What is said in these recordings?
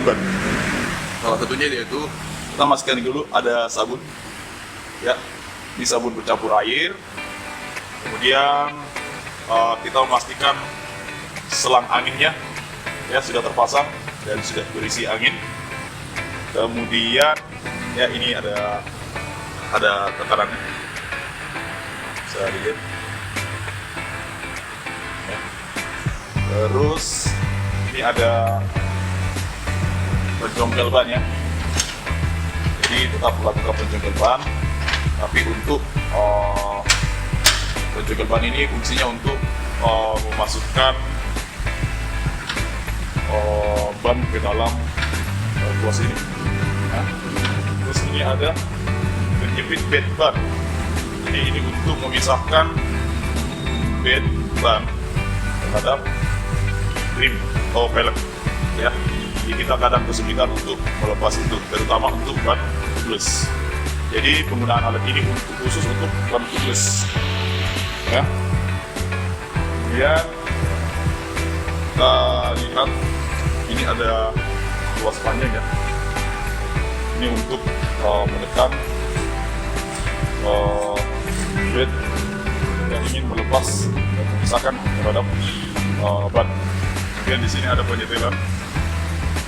ban. Salah satunya yaitu kita masukkan dulu ada sabun, ya. Ini sabun bercampur air. Kemudian kita memastikan selang anginnya ya sudah terpasang dan sudah berisi angin. Kemudian ya ini ada tekanannya, bisa dilihat. Ya. Terus ini ada penjongkel ban ya. Jadi tetap lakukan penjongkel ban, tapi untuk penjongkel ban ini fungsinya untuk memasukkan ban ke dalam tuas ini. Nah, terus ini ada penjepit bed ban. Jadi ini untuk memisahkan bed ban terhadap rim atau pelek ya. Jadi kita kadang kesulitan untuk melepas itu, terutama untuk ban tubeless. Jadi penggunaan alat ini khusus untuk ban tubeless ya. Kemudian kita lihat ini ada tuas panjang ya. Ini untuk menekan bed yang ingin melepas dan memisahkan terhadap ban. Kemudian di sini ada penyetelan.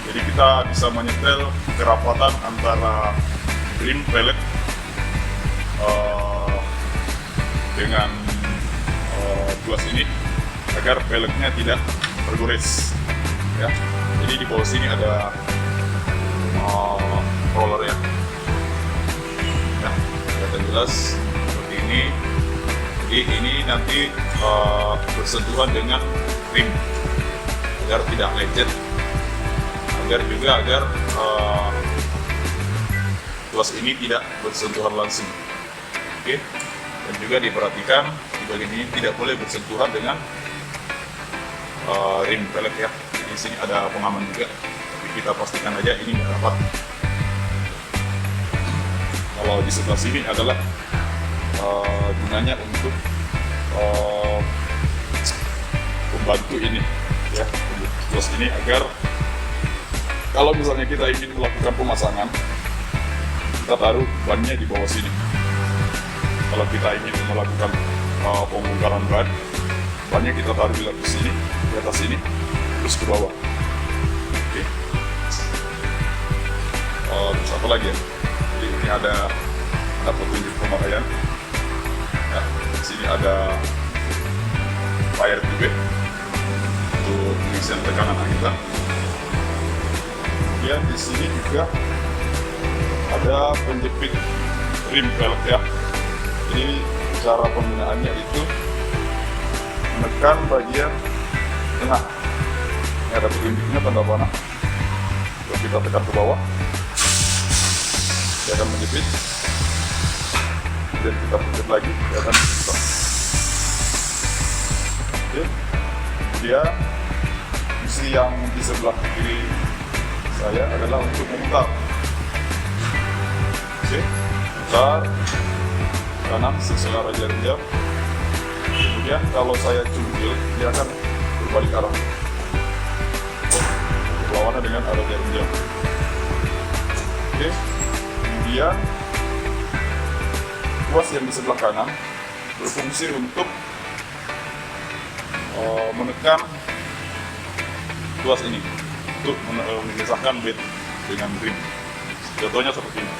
Jadi kita bisa menyetel kerapatan antara rim pelek dengan tuas ini agar peleknya tidak tergores ya. Jadi di bawah sini ada roller ya, kelihatan jelas seperti ini. Jadi ini nanti bersentuhan dengan rim agar tidak lecet, agar tuas ini tidak bersentuhan langsung. Oke. Dan juga diperhatikan di bagian ini tidak boleh bersentuhan dengan rim pelek ya. Di sini ada pengaman juga, tapi kita pastikan aja ini nggak rapat. Kalau di sebelah sini adalah gunanya untuk membantu ini ya, tuas ini agar kalau misalnya kita ingin melakukan pemasangan, kita taruh bannya di bawah sini. Kalau kita ingin melakukan pembongkaran ban, bannya kita taruh di sini, di atas sini, terus ke bawah. Oke. Terus apa lagi ya? Jadi ini ada petunjuk pemakaian. Ya, di sini ada TYRE tube untuk pengisian tekanan angitan. Kemudian di sini juga ada penjepit rim pelek ya. Jadi cara penggunaannya itu menekan bagian tengah. Ini ada petunjuknya tanda panah. Kalau kita tekan ke bawah, dia akan menjepit. Dan kita pencet lagi, dia akan buka. Oke. Dia fungsi yang di sebelah kiri saya adalah untuk memutar. Oke, putar kanan sesuai arah jarum jam. Kemudian kalau saya cungkil, dia akan berbalik arah, berlawanan dengan arah jarum jam. Oke, kemudian tuas yang di sebelah kanan berfungsi untuk menekan tuas ini untuk memisahkan bed dengan rim. Contohnya seperti ini.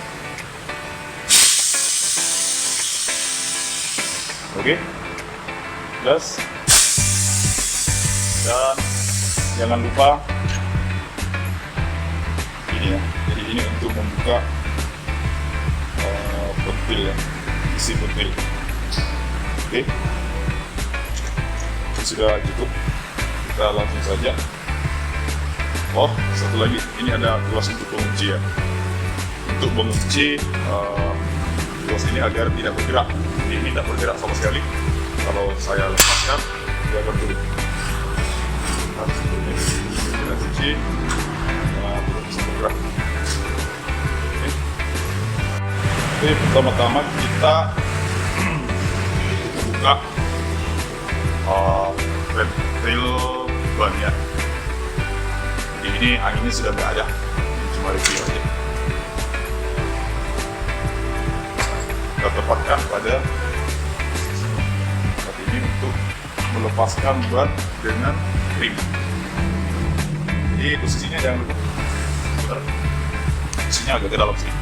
Oke, gas. Dan jangan lupa ini ya. Jadi ini untuk membuka pentil ya, isi pentil. Oke, ini sudah cukup. Kita langsung saja. Oh, satu lagi, ini ada tuas untuk pengunci ya. Untuk mengunci tuas ini agar tidak bergerak. Ini tidak bergerak sama sekali. Kalau saya lepaskan, dia akan turun. Harus seperti ini. Kita kunci, tidak bisa bergerak. Oke, pertama-tama kita buka ventil ban ya. Jadi ini ini anginnya sudah nggak ada, cuma review aja. Kita tepatkan pada saat ini untuk melepaskan ban dengan rim. Jadi posisinya jangan lupa putar. Posisinya agak ke dalam sini.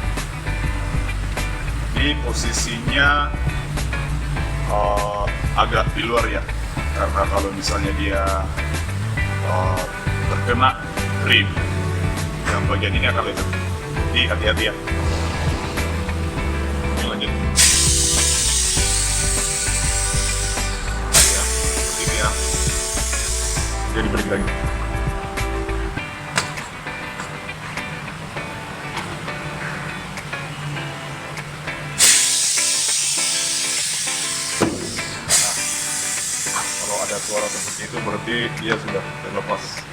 Di posisinya agak di luar ya, karena kalau misalnya dia terkena rim, yang bagian ini akan lecet. Jadi hati-hati ya. Ini lanjut. Ya, seperti ini ya. Jadi balik lagi. Ada suara seperti itu berarti dia sudah terlepas.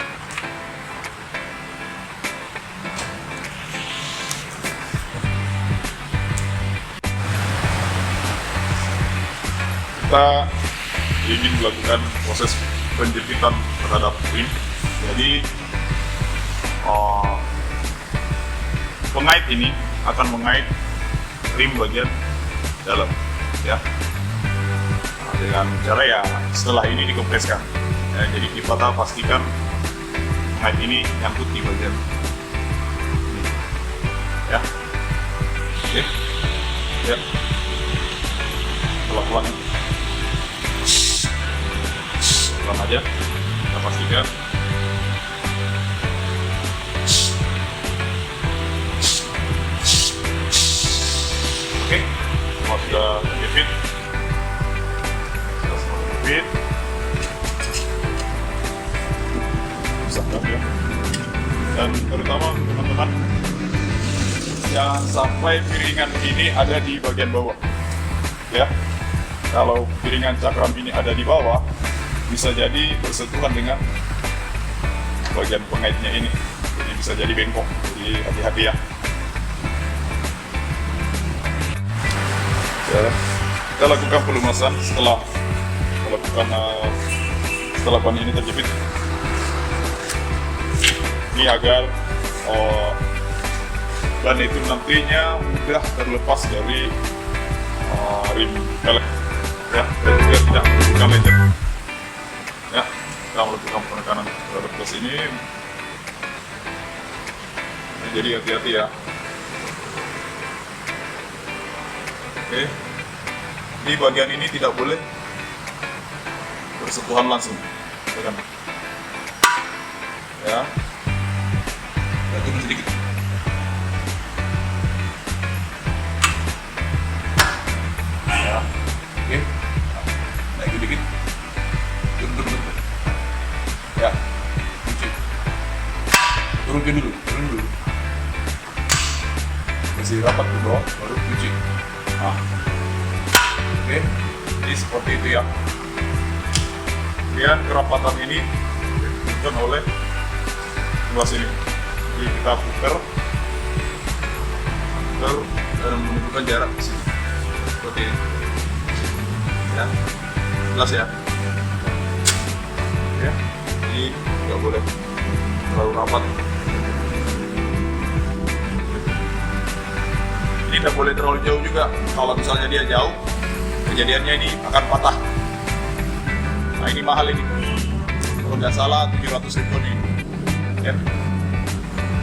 Kita ingin melakukan proses penjepitan terhadap rim. Jadi pengait ini akan mengait rim bagian dalam ya. Dengan cara ya setelah ini dikompreskan ya, jadi kita pastikan pengait ini nyangkut di bagian ini ya. Oke ya, pelan-pelan aja kita pastikan. Oke, kalau sudah terjepit usahkan ya, dan terutama teman-teman jangan sampai piringan ini ada di bagian bawah ya. Kalau piringan cakram ini ada di bawah, bisa jadi bersentuhan dengan bagian pengaitnya ini, jadi bisa jadi bengkok, jadi hati-hati ya. Kita lakukan pelumasan setelah ban ini terjepit ini agar ban itu nantinya mudah terlepas dari rim pelek ya, dan juga tidak menimbulkan lecet ya. Kita melakukan penekanan terhadap gas ini, jadi hati-hati ya. Oke, di bagian ini tidak boleh bersentuhan langsung ya, kita turun sedikit ya. Oke, naik sedikit, turun ya, kunci, turun dulu masih rapat ke bawah baru kunci. Nah, oke, jadi seperti itu ya. Kemudian kerapatan ini ditunjukkan oleh sebelah sini. Jadi kita putar dan menentukan jarak di sini seperti ini ya, jelas ya. Oke, jadi nggak boleh terlalu rapat. Ini tidak boleh terlalu jauh juga. Kalau misalnya dia jauh, kejadiannya ini akan patah. Nah ini mahal ini, kalau nggak salah 700.000 ini ya.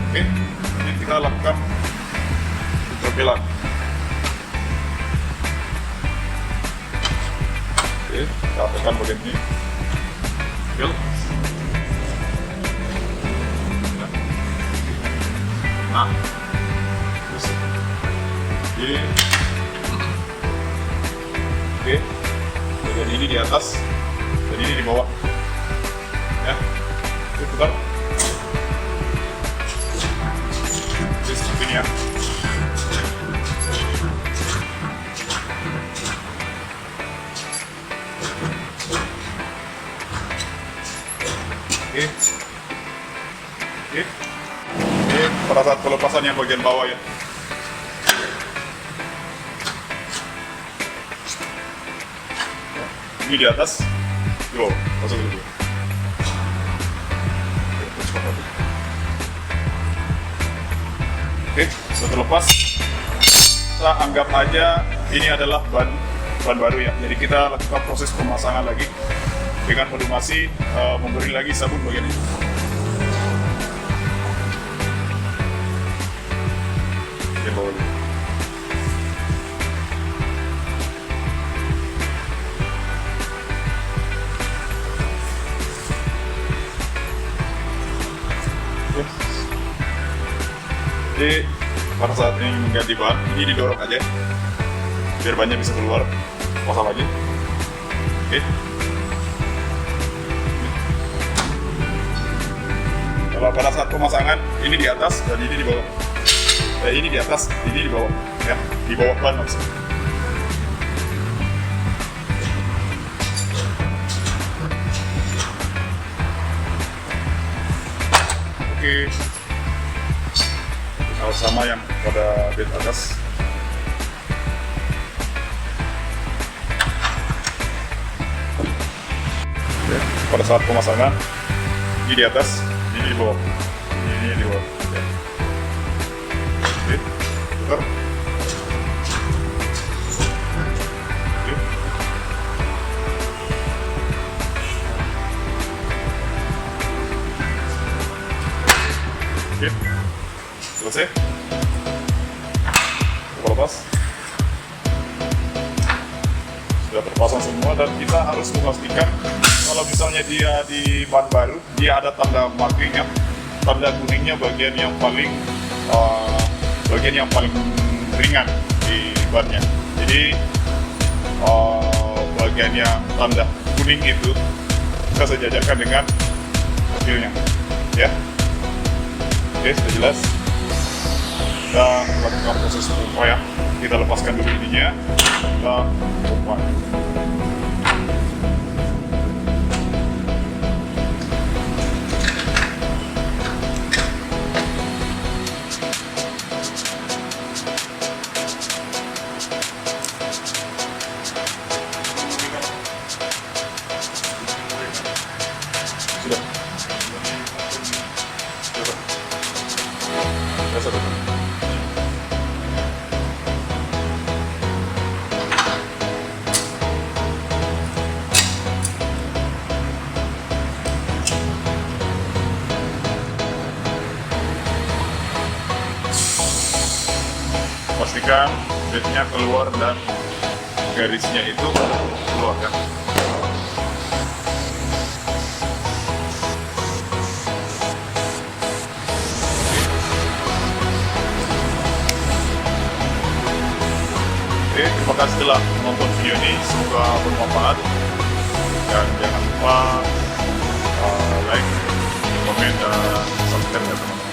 Oke, nanti kita lakukan pencobelan. Oke, kita tekan bagian ini, Bil. Nah, terus jadi oke, bagian ini di atas dan ini di bawah ya. Oke, putar. Oke, seperti ini ya. Oke, ini pada saat pelepasan yang bagian bawah ya. Ini di atas, yo, masuk dulu. Oke, setelah lepas, kita anggap aja ini adalah ban baru ya. Jadi kita lakukan proses pemasangan lagi dengan modulasi, memberi lagi sabun bagian ini. Oke, bawa dulu. Jadi pada saat ini mengganti ban, ini didorong aja biar bannya bisa keluar, pasang lagi. Oke. Kalau pada saat pemasangan ini di atas dan ini di bawah. Ini di atas, ini di bawah, ya, di bawah ban maksudnya. Oke. Sama yang pada bed atas. Ya, pada saat pemasangan ini di atas, ini di bawah, ini di bawah. Ya. Oke, putar. Oke. Oke. Selesai. Lepas sudah terpasang semua, dan kita harus memastikan kalau misalnya dia di ban baru, dia ada tanda markingnya, tanda kuningnya bagian yang paling ringan di bannya. Jadi bagian yang tanda kuning itu kita sejajarkan dengan mobilnya, ya. Oke, sudah jelas. Kita lakukan proses pompa ya. Kita lepaskan dulu ininya, kita pompa. Sudah. Sudah. Pastikan bednya keluar dan garisnya itu keluar kan. Oke, terima kasih telah menonton video ini, semoga bermanfaat, dan jangan lupa like, komen, dan subscribe ya teman-teman.